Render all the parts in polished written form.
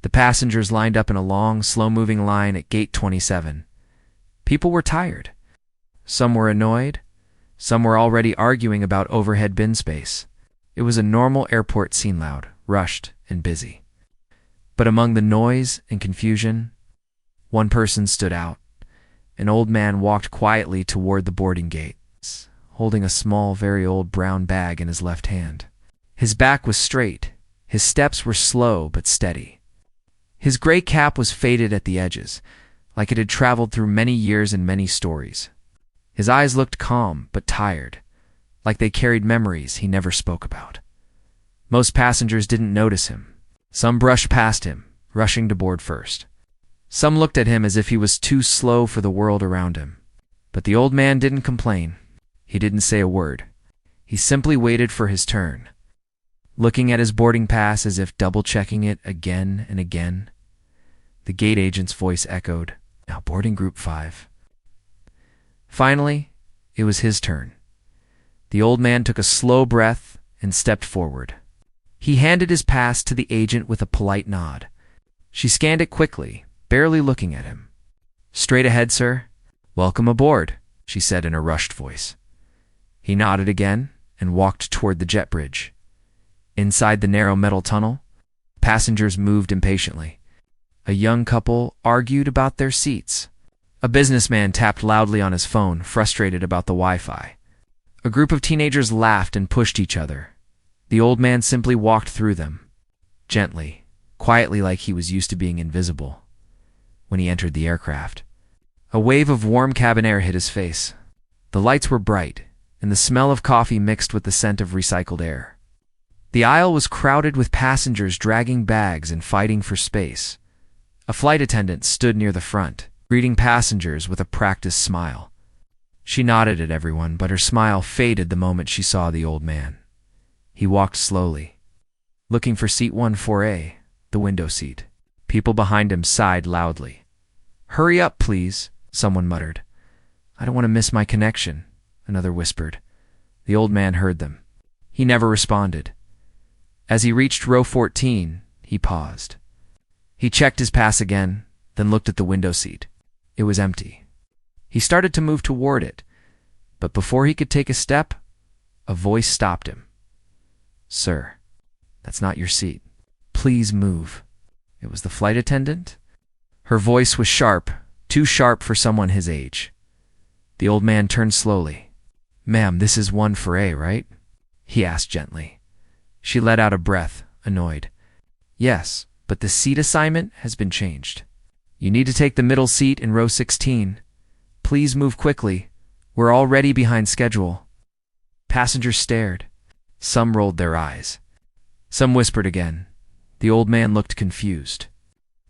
The passengers lined up in a long, slow-moving line at gate 27. People were tired. Some were annoyed. Some were already arguing about overhead bin space. It was a normal airport scene, loud, rushed, and busy. But among the noise and confusion, one person stood out. An old man walked quietly toward the boarding gates, holding a small, very old brown bag in his left hand. His back was straight. His steps were slow but steady. His gray cap was faded at the edges, like it had traveled through many years and many stories. His eyes looked calm but tired, like they carried memories he never spoke about. Most passengers didn't notice him. Some brushed past him, rushing to board first. Some looked at him as if he was too slow for the world around him. But the old man didn't complain. He didn't say a word. He simply waited for his turn, looking at his boarding pass as if double-checking it again and again. The gate agent's voice echoed, "Now boarding group 5. Finally, it was his turn. The old man took a slow breath and stepped forward. He handed his pass to the agent with a polite nod. She scanned it quickly, barely looking at him. "Straight ahead, sir." "Welcome aboard," she said in a rushed voice. He nodded again and walked toward the jet bridge. Inside the narrow metal tunnel, passengers moved impatiently. A young couple argued about their seats. A businessman tapped loudly on his phone, frustrated about the Wi-Fi. A group of teenagers laughed and pushed each other. The old man simply walked through them, gently, quietly, like he was used to being invisible. When he entered the aircraft, a wave of warm cabin air hit his face. The lights were bright, and the smell of coffee mixed with the scent of recycled air. The aisle was crowded with passengers dragging bags and fighting for space. A flight attendant stood near the front, greeting passengers with a practiced smile. She nodded at everyone, but her smile faded the moment she saw the old man. He walked slowly, looking for seat 14A, the window seat. People behind him sighed loudly. "Hurry up, please," someone muttered. "I don't want to miss my connection," another whispered. The old man heard them. He never responded. As he reached row 14, he paused. He checked his pass again, then looked at the window seat. It was empty. He started to move toward it, but before he could take a step, a voice stopped him. "Sir, that's not your seat. Please move." It was the flight attendant. Her voice was sharp, too sharp for someone his age. The old man turned slowly. "Ma'am, this is 14A, right?" he asked gently. She let out a breath, annoyed. "Yes, but the seat assignment has been changed. You need to take the middle seat in row 16. Please move quickly. We're already behind schedule." Passengers stared. Some rolled their eyes. Some whispered again. The old man looked confused.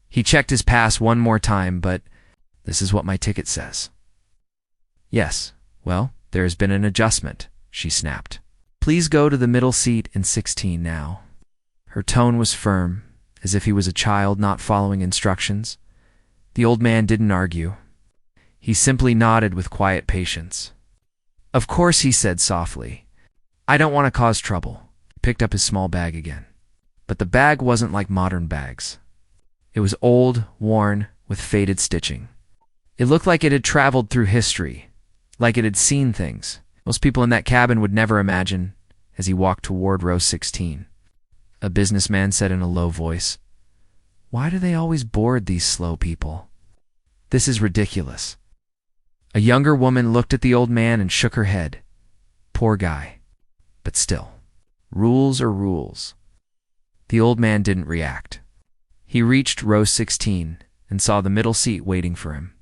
He checked his pass one more time, but "This is what my ticket says." "Yes, well, there has been an adjustment," she snapped. "Please go to the middle seat in 16 now." Her tone was firm, as if he was a child not following instructions. The old man didn't argue. He simply nodded with quiet patience. "Of course," he said softly. "I don't want to cause trouble." He picked up his small bag again. But the bag wasn't like modern bags. It was old, worn, with faded stitching. It looked like it had traveled through history, like it had seen things most people in that cabin would never imagine. As he walked toward row 16, a businessman said in a low voice, "Why do they always board these slow people? This is ridiculous." A younger woman looked at the old man and shook her head. Poor guy. But still, rules are rules. The old man didn't react. He reached row 16 and saw the middle seat waiting for him.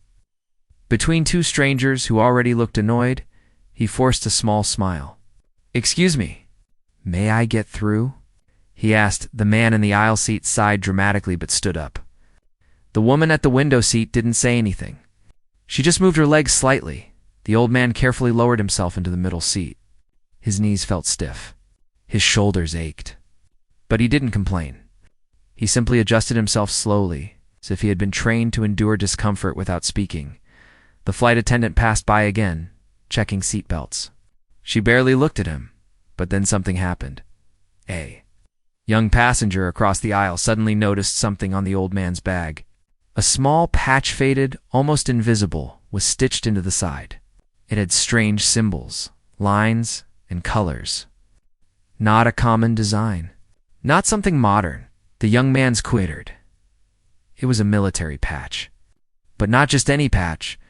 Between two strangers who already looked annoyed, he forced a small smile. "Excuse me, may I get through?" he asked. The man in the aisle seat sighed dramatically but stood up. The woman at the window seat didn't say anything. She just moved her legs slightly. The old man carefully lowered himself into the middle seat. His knees felt stiff. His shoulders ached. But he didn't complain. He simply adjusted himself slowly, as if he had been trained to endure discomfort without speaking. The flight attendant passed by again, checking seat belts. She barely looked at him, but then something happened. Young passenger across the aisle suddenly noticed something on the old man's bag. A small patch, faded, almost invisible, was stitched into the side. It had strange symbols, lines, and colors. Not a common design. Not something modern. The young man's quavered. It was a military patch. But not just any patch.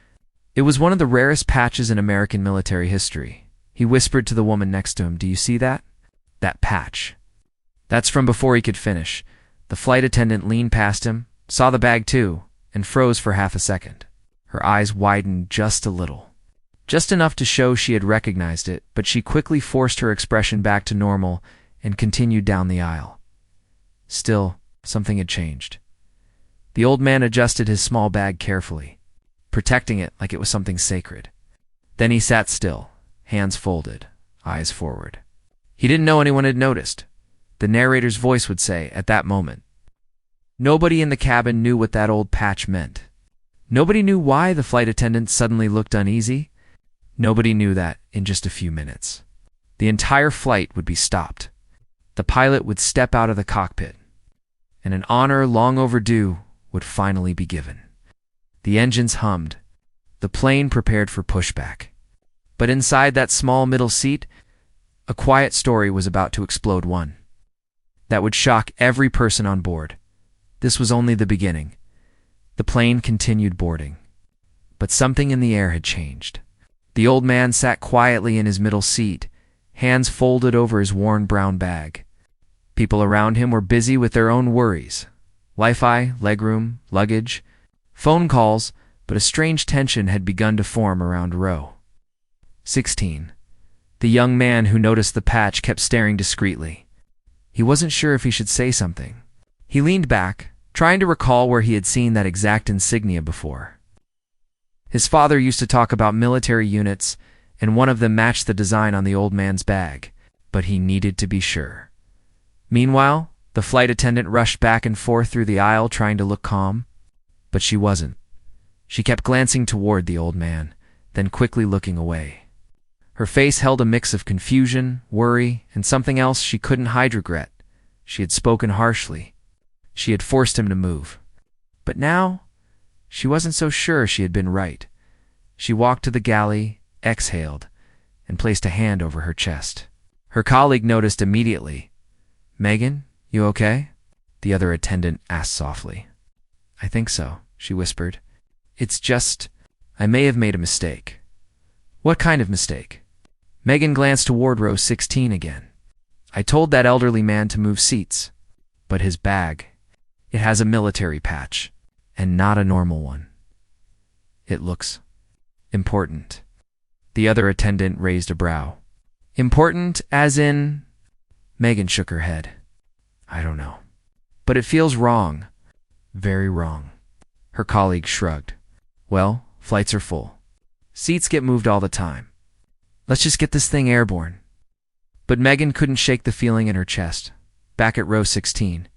It was one of the rarest patches in American military history. He whispered to the woman next to him, "Do you see that? That patch." That's from before he could finish. The flight attendant leaned past him, saw the bag too, and froze for half a second. Her eyes widened just a little. Just enough to show she had recognized it, but she quickly forced her expression back to normal and continued down the aisle. Still, something had changed. The old man adjusted his small bag carefully, protecting it like it was something sacred. Then he sat still, hands folded, eyes forward. He didn't know anyone had noticed. The narrator's voice would say at that moment. Nobody in the cabin knew what that old patch meant. Nobody knew why the flight attendant suddenly looked uneasy. Nobody knew that in just a few minutes, the entire flight would be stopped. The pilot would step out of the cockpit, and an honor long overdue would finally be given. The engines hummed. The plane prepared for pushback. But inside that small middle seat, a quiet story was about to explode, one that would shock every person on board. This was only the beginning. The plane continued boarding. But something in the air had changed. The old man sat quietly in his middle seat, hands folded over his worn brown bag. People around him were busy with their own worries. Wi-Fi, legroom, luggage, phone calls, but a strange tension had begun to form around row 16. The young man who noticed the patch kept staring discreetly. He wasn't sure if he should say something. He leaned back, trying to recall where he had seen that exact insignia before. His father used to talk about military units, and one of them matched the design on the old man's bag, but he needed to be sure. Meanwhile, the flight attendant rushed back and forth through the aisle trying to look calm, but she wasn't. She kept glancing toward the old man, then quickly looking away. Her face held a mix of confusion, worry, and something else she couldn't hide: regret. She had spoken harshly. She had forced him to move. But now, she wasn't so sure she had been right. She walked to the galley, exhaled, and placed a hand over her chest. Her colleague noticed immediately. "Megan, you okay?" the other attendant asked softly. "I think so," she whispered. "It's just, I may have made a mistake." "What kind of mistake?" Megan glanced toward row 16 again. "I told that elderly man to move seats, but his bag, it has a military patch, and not a normal one. It looks important." The other attendant raised a brow. "Important as in?" Megan shook her head. "I don't know. But it feels wrong. Very wrong." Her colleague shrugged. "Well, flights are full. Seats get moved all the time. Let's just get this thing airborne." But Megan couldn't shake the feeling in her chest. Back at row 16,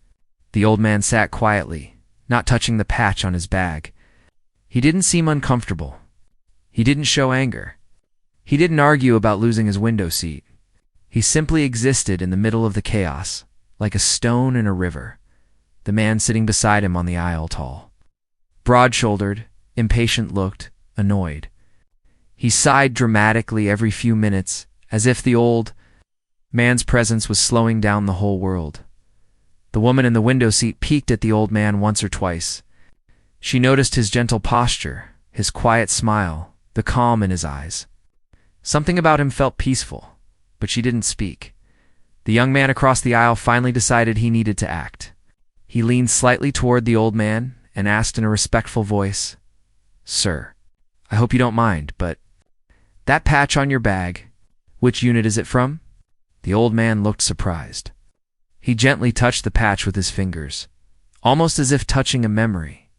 the old man sat quietly, not touching the patch on his bag. He didn't seem uncomfortable. He didn't show anger. He didn't argue about losing his window seat. He simply existed in the middle of the chaos, like a stone in a river. The man sitting beside him on the aisle, tall, broad-shouldered, impatient-looked, annoyed. He sighed dramatically every few minutes, as if the old man's presence was slowing down the whole world. The woman in the window seat peeked at the old man once or twice. She noticed his gentle posture, his quiet smile, the calm in his eyes. Something about him felt peaceful, but she didn't speak. The young man across the aisle finally decided he needed to act. He leaned slightly toward the old man and asked in a respectful voice, "Sir, I hope you don't mind, but that patch on your bag, which unit is it from?" The old man looked surprised. He gently touched the patch with his fingers, almost as if touching a memory.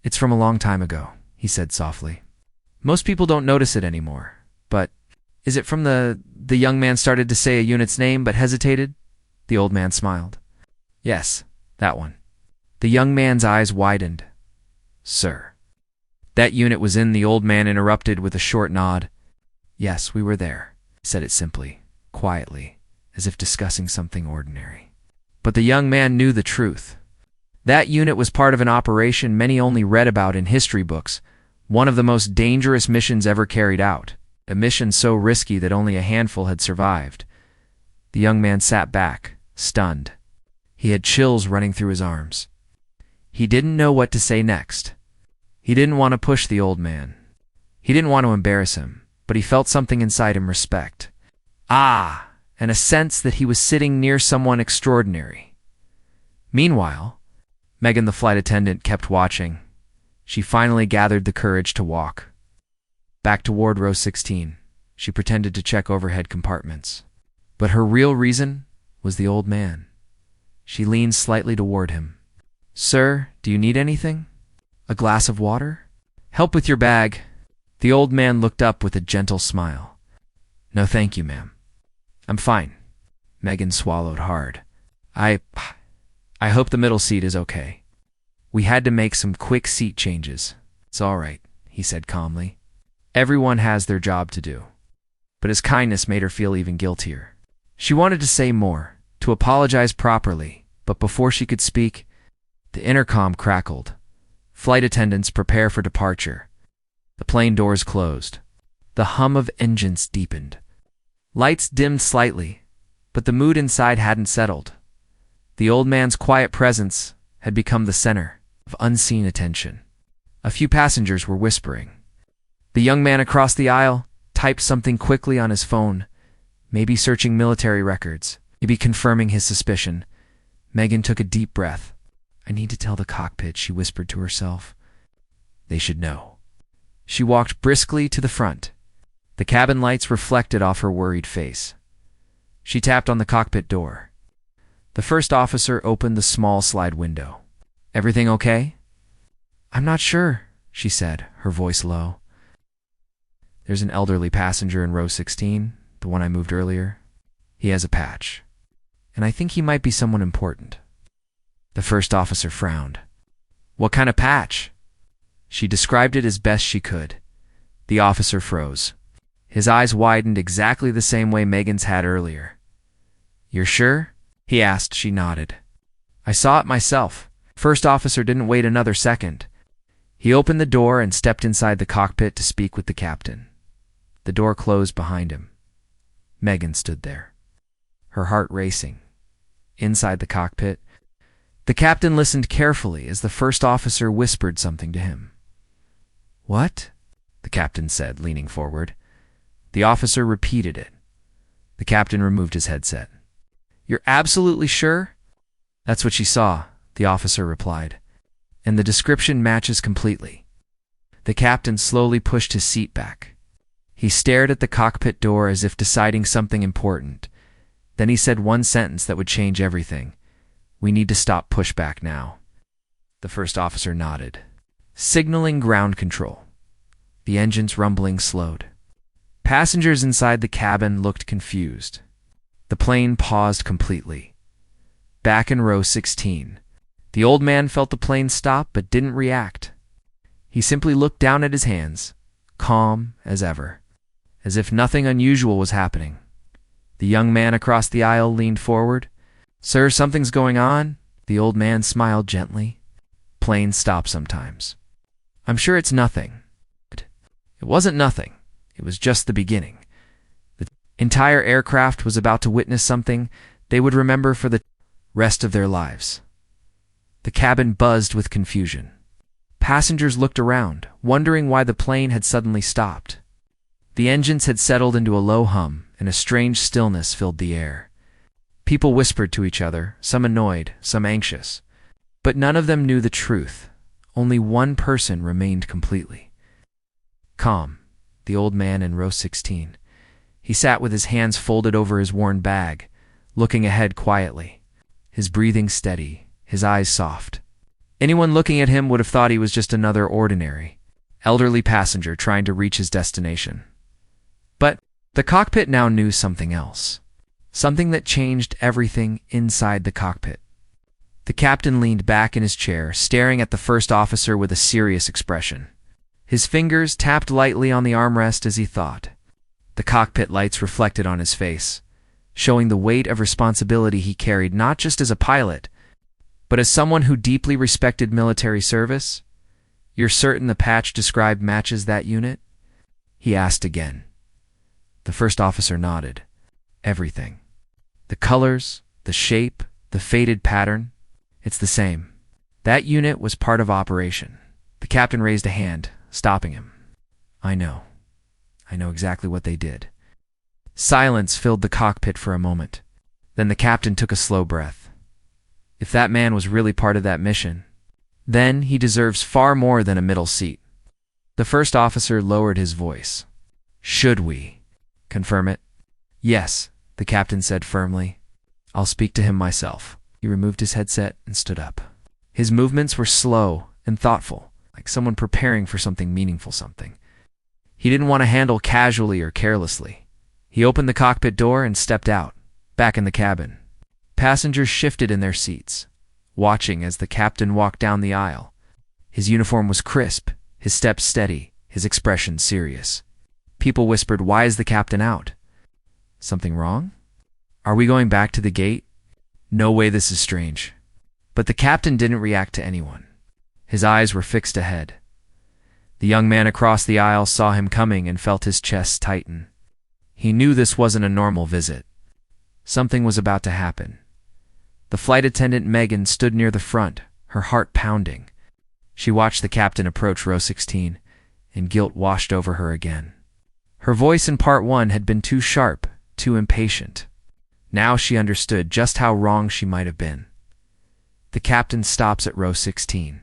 "It's from a long time ago," he said softly. "Most people don't notice it anymore, but is it from the young man started to say a unit's name but hesitated. The old man smiled. "Yes, that one." The young man's eyes widened. "Sir." "That unit was in," the old man interrupted with a short nod. "Yes, we were there," he said it simply, quietly. quietly, as if discussing something ordinary. But the young man knew the truth. That unit was part of an operation many only read about in history books, one of the most dangerous missions ever carried out, a mission so risky that only a handful had survived. The young man sat back, stunned. He had chills running through his arms. He didn't know what to say next. He didn't want to push the old man. He didn't want to embarrass him, but he felt something inside him respect. And a sense that he was sitting near someone extraordinary. Meanwhile, Megan the flight attendant kept watching. She finally gathered the courage to walk. Back toward row 16, she pretended to check overhead compartments. But her real reason was the old man. She leaned slightly toward him. "Sir, do you need anything? A glass of water? Help with your bag?" The old man looked up with a gentle smile. "No, thank you, ma'am. I'm fine." Megan swallowed hard. I hope the middle seat is okay. We had to make some quick seat changes. It's all right," he said calmly. Everyone has their job to do. But his kindness made her feel even guiltier. She wanted to say more, to apologize properly, but before she could speak, the intercom crackled. "Flight attendants, prepare for departure." The plane doors closed. The hum of engines deepened. Lights dimmed slightly, but the mood inside hadn't settled. The old man's quiet presence had become the center of unseen attention. A few passengers were whispering. The young man across the aisle typed something quickly on his phone, maybe searching military records, maybe confirming his suspicion. Megan took a deep breath. "I need to tell the cockpit," she whispered to herself. "They should know." She walked briskly to the front. The cabin lights reflected off her worried face. She tapped on the cockpit door. The first officer opened the small slide window. "Everything okay?" "I'm not sure," she said, her voice low. "There's an elderly passenger in row 16, the one I moved earlier. He has a patch, and I think he might be someone important." The first officer frowned. "What kind of patch?" She described it as best she could. The officer froze. His eyes widened exactly the same way Megan's had earlier. "You're sure?" he asked. She nodded. "I saw it myself." First officer didn't wait another second. He opened the door and stepped inside the cockpit to speak with the captain. The door closed behind him. Megan stood there, her heart racing. Inside the cockpit, the captain listened carefully as the first officer whispered something to him. "What?" the captain said, leaning forward. The officer repeated it. The captain removed his headset. "You're absolutely sure?" "That's what she saw," the officer replied. "And the description matches completely." The captain slowly pushed his seat back. He stared at the cockpit door as if deciding something important. Then he said one sentence that would change everything. "We need to stop pushback now." The first officer nodded, signaling ground control. The engine's rumbling slowed. Passengers inside the cabin looked confused. The plane paused completely. Back in row 16, the old man felt the plane stop but didn't react. He simply looked down at his hands, calm as ever, as if nothing unusual was happening. The young man across the aisle leaned forward. "Sir, something's going on?" The old man smiled gently. "Planes stop sometimes. I'm sure it's nothing." It wasn't nothing. It was just the beginning. The entire aircraft was about to witness something they would remember for the rest of their lives. The cabin buzzed with confusion. Passengers looked around, wondering why the plane had suddenly stopped. The engines had settled into a low hum, and a strange stillness filled the air. People whispered to each other, some annoyed, some anxious. But none of them knew the truth. Only one person remained completely calm, the old man in row 16. He sat with his hands folded over his worn bag, looking ahead quietly, his breathing steady, his eyes soft. Anyone looking at him would have thought he was just another ordinary, elderly passenger trying to reach his destination. But the cockpit now knew something else, something that changed everything inside the cockpit. The captain leaned back in his chair, staring at the first officer with a serious expression. His fingers tapped lightly on the armrest as he thought. The cockpit lights reflected on his face. showing the weight of responsibility he carried not just as a pilot, but as someone who deeply respected military service. "You're certain the patch described matches that unit?" he asked again. The first officer nodded. "Everything. The colors, the shape, the faded pattern. It's the same. That unit was part of Operation." The captain raised a hand, stopping him. I know exactly what they did." Silence filled the cockpit for a moment. Then the captain took a slow breath. If that man was really part of that mission, then he deserves far more than a middle seat. The first officer lowered his voice. "Should we confirm it?" "Yes," the captain said firmly. "I'll speak to him myself." He removed his headset and stood up. His movements were slow and thoughtful, like someone preparing for something meaningful. He didn't want to handle casually or carelessly. He opened the cockpit door and stepped out, back in the cabin. Passengers shifted in their seats, watching as the captain walked down the aisle. His uniform was crisp, his steps steady, his expression serious. People whispered, "Why is the captain out? Something wrong? Are we going back to the gate? No way, this is strange." But the captain didn't react to anyone. His eyes were fixed ahead. The young man across the aisle saw him coming and felt his chest tighten. He knew this wasn't a normal visit. Something was about to happen. The flight attendant Megan stood near the front, her heart pounding. She watched the captain approach row 16, and guilt washed over her again. Her voice in part 1 had been too sharp, too impatient. Now she understood just how wrong she might have been. The captain stops at row 16.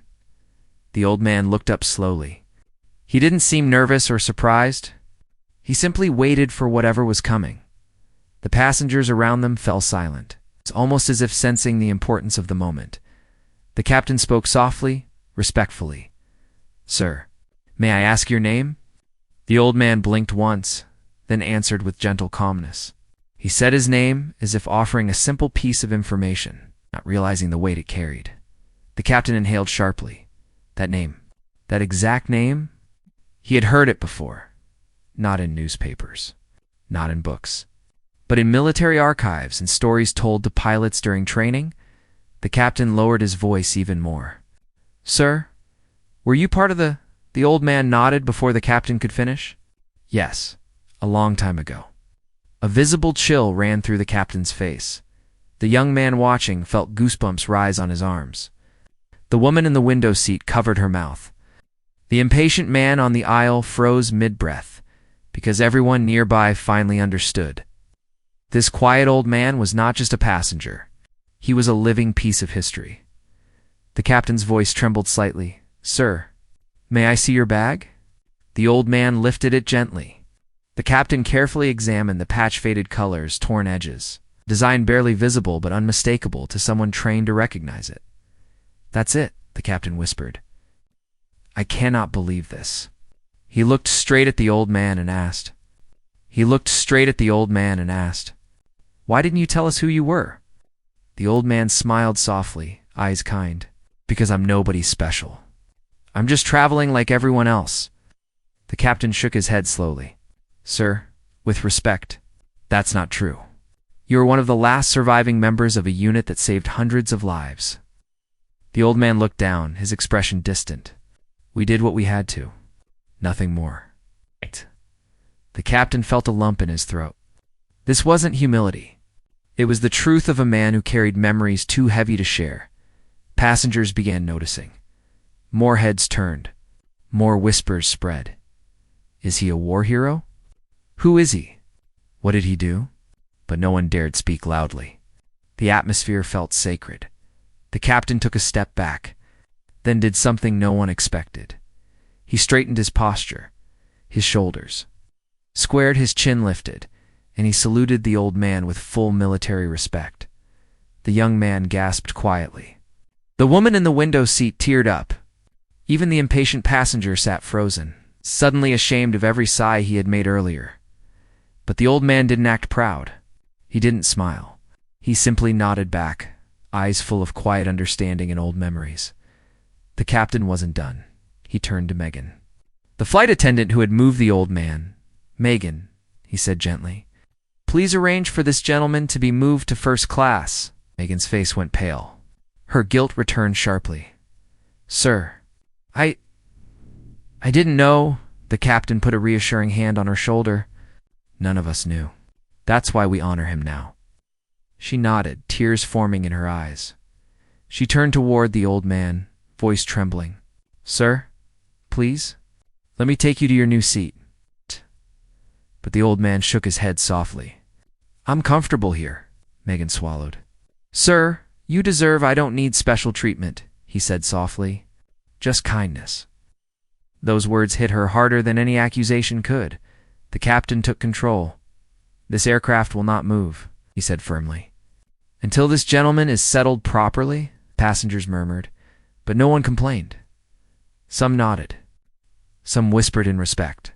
The old man looked up slowly. He didn't seem nervous or surprised. He simply waited for whatever was coming. The passengers around them fell silent. It's almost as if sensing the importance of the moment. The captain spoke softly, respectfully. "Sir, may I ask your name?" The old man blinked once, then answered with gentle calmness. He said his name as if offering a simple piece of information, not realizing the weight it carried. The captain inhaled sharply. That name, that exact name, he had heard it before. Not in newspapers, not in books, but in military archives and stories told to pilots during training. The captain lowered his voice even more. "Sir, were you part of the old man nodded before the captain could finish. "Yes, a long time ago." A visible chill ran through the captain's face. The young man watching felt goosebumps rise on his arms. The woman in the window seat covered her mouth. The impatient man on the aisle froze mid-breath, because everyone nearby finally understood. This quiet old man was not just a passenger. He was a living piece of history. The captain's voice trembled slightly. "Sir, may I see your bag?" The old man lifted it gently. The captain carefully examined the patch-faded colors, torn edges, design barely visible but unmistakable to someone trained to recognize it. "That's it," the captain whispered. "I cannot believe this." He looked straight at the old man and asked, "Why didn't you tell us who you were?" The old man smiled softly, eyes kind. "Because I'm nobody special. I'm just traveling like everyone else." The captain shook his head slowly. "Sir, with respect, that's not true. You are one of the last surviving members of a unit that saved hundreds of lives." The old man looked down, his expression distant. "We did what we had to. Nothing more." The captain felt a lump in his throat. This wasn't humility. It was the truth of a man who carried memories too heavy to share. Passengers began noticing. More heads turned. More whispers spread. Is he a war hero? Who is he? What did he do? But no one dared speak loudly. The atmosphere felt sacred. The captain took a step back, then did something no one expected. He straightened his posture, his shoulders, squared, his chin lifted, and he saluted the old man with full military respect. The young man gasped quietly. The woman in the window seat teared up. Even the impatient passenger sat frozen, suddenly ashamed of every sigh he had made earlier. But the old man didn't act proud. He didn't smile. He simply nodded back, eyes full of quiet understanding and old memories. The captain wasn't done. He turned to Megan. "The flight attendant who had moved the old man. Megan," he said gently, Please arrange for this gentleman to be moved to first class. Megan's face went pale. Her guilt returned sharply. Sir, I didn't know. The captain put a reassuring hand on her shoulder. None of us knew. That's why we honor him now. She nodded, tears forming in her eyes. She turned toward the old man, voice trembling. Sir, please, let me take you to your new seat. But the old man shook his head softly. I'm comfortable here, Megan swallowed. Sir, you deserve. I don't need special treatment, he said softly. Just kindness. Those words hit her harder than any accusation could. The captain took control. This aircraft will not move, he said firmly. Until this gentleman is settled properly, passengers murmured, but no one complained. Some nodded. Some whispered in respect.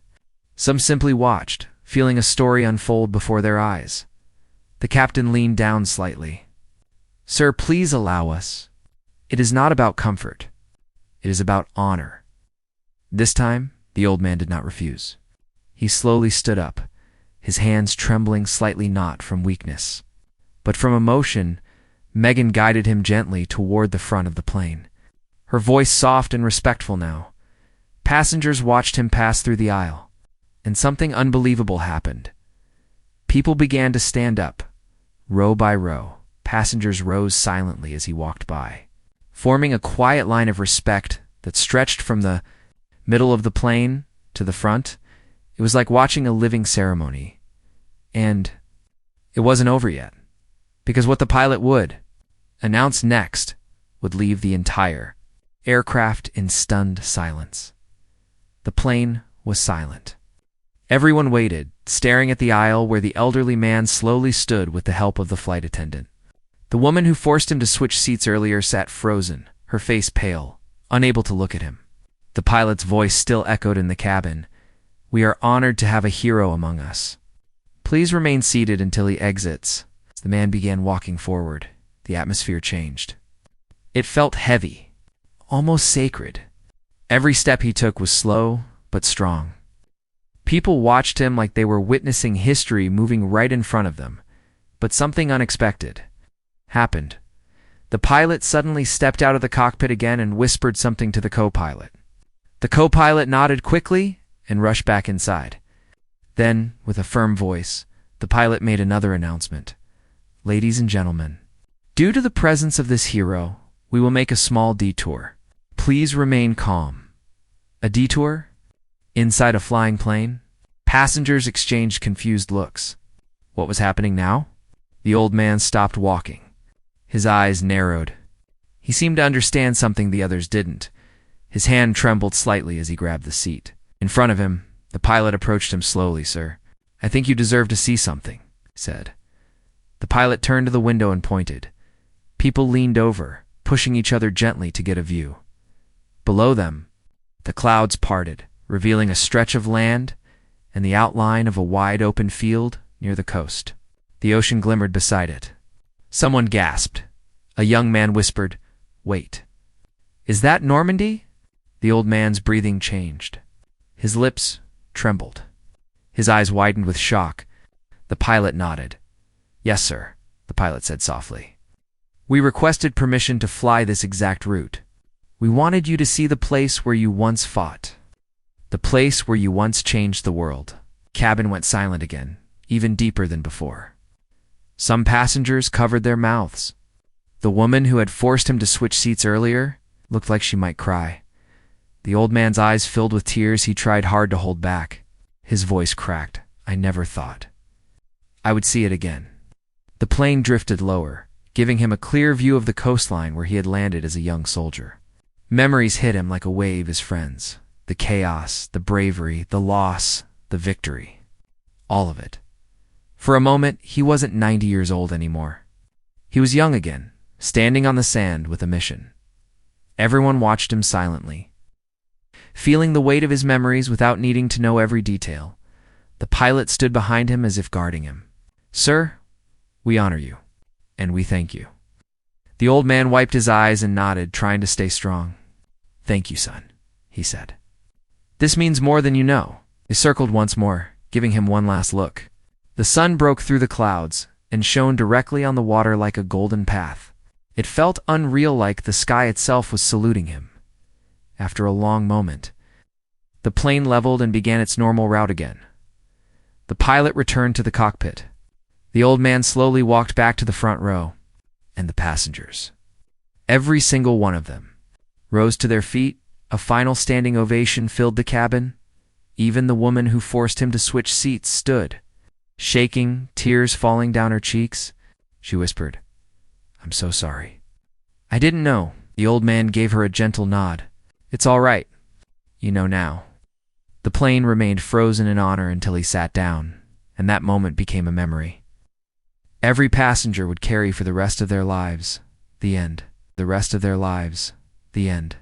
Some simply watched, feeling a story unfold before their eyes. The captain leaned down slightly. Sir, please allow us. It is not about comfort. It is about honor. This time, the old man did not refuse. He slowly stood up, his hands trembling slightly, not from weakness, but from emotion. Megan guided him gently toward the front of the plane, her voice soft and respectful now. Passengers watched him pass through the aisle, and something unbelievable happened. People began to stand up, row by row. Passengers rose silently as he walked by, forming a quiet line of respect that stretched from the middle of the plane to the front. It was like watching a living ceremony. And it wasn't over yet, because what the pilot would announce next would leave the entire aircraft in stunned silence. The plane was silent. Everyone waited, staring at the aisle where the elderly man slowly stood with the help of the flight attendant. The woman who forced him to switch seats earlier sat frozen, her face pale, unable to look at him. The pilot's voice still echoed in the cabin. We are honored to have a hero among us. Please remain seated until he exits. As the man began walking forward, the atmosphere changed. It felt heavy, almost sacred. Every step he took was slow but strong. People watched him like they were witnessing history moving right in front of them. But something unexpected happened. The pilot suddenly stepped out of the cockpit again and whispered something to the co-pilot. The co-pilot nodded quickly and rushed back inside. Then, with a firm voice, the pilot made another announcement. Ladies and gentlemen, due to the presence of this hero, we will make a small detour. Please remain calm. A detour? Inside a flying plane? Passengers exchanged confused looks. What was happening now? The old man stopped walking. His eyes narrowed. He seemed to understand something the others didn't. His hand trembled slightly as he grabbed the seat. In front of him, the pilot approached him slowly. Sir, I think you deserve to see something, he said. The pilot turned to the window and pointed. People leaned over, pushing each other gently to get a view. Below them, the clouds parted, revealing a stretch of land and the outline of a wide open field near the coast. The ocean glimmered beside it. Someone gasped. A young man whispered, Wait. Is that Normandy? The old man's breathing changed. His lips trembled. His eyes widened with shock. The pilot nodded. Yes, sir, the pilot said softly. We requested permission to fly this exact route. We wanted you to see the place where you once fought. The place where you once changed the world. Cabin went silent again, even deeper than before. Some passengers covered their mouths. The woman who had forced him to switch seats earlier looked like she might cry. The old man's eyes filled with tears he tried hard to hold back. His voice cracked. I never thought I would see it again. The plane drifted lower, giving him a clear view of the coastline where he had landed as a young soldier. Memories hit him like a wave as friends. The chaos, the bravery, the loss, the victory. All of it. For a moment, he wasn't 90 years old anymore. He was young again, standing on the sand with a mission. Everyone watched him silently. Feeling the weight of his memories without needing to know every detail, the pilot stood behind him as if guarding him. Sir, we honor you, and we thank you. The old man wiped his eyes and nodded, trying to stay strong. Thank you, son, he said. This means more than you know. They circled once more, giving him one last look. The sun broke through the clouds and shone directly on the water like a golden path. It felt unreal, like the sky itself was saluting him. After a long moment, the plane leveled and began its normal route again. The pilot returned to the cockpit. The old man slowly walked back to the front row, and the passengers, every single one of them, rose to their feet. A final standing ovation filled the cabin. Even the woman who forced him to switch seats stood, shaking, tears falling down her cheeks. She whispered, "I'm so sorry." "I didn't know." The old man gave her a gentle nod. "It's all right. You know now." The plane remained frozen in honor until he sat down, and that moment became a memory every passenger would carry for the rest of their lives. The end. The rest of their lives. The end.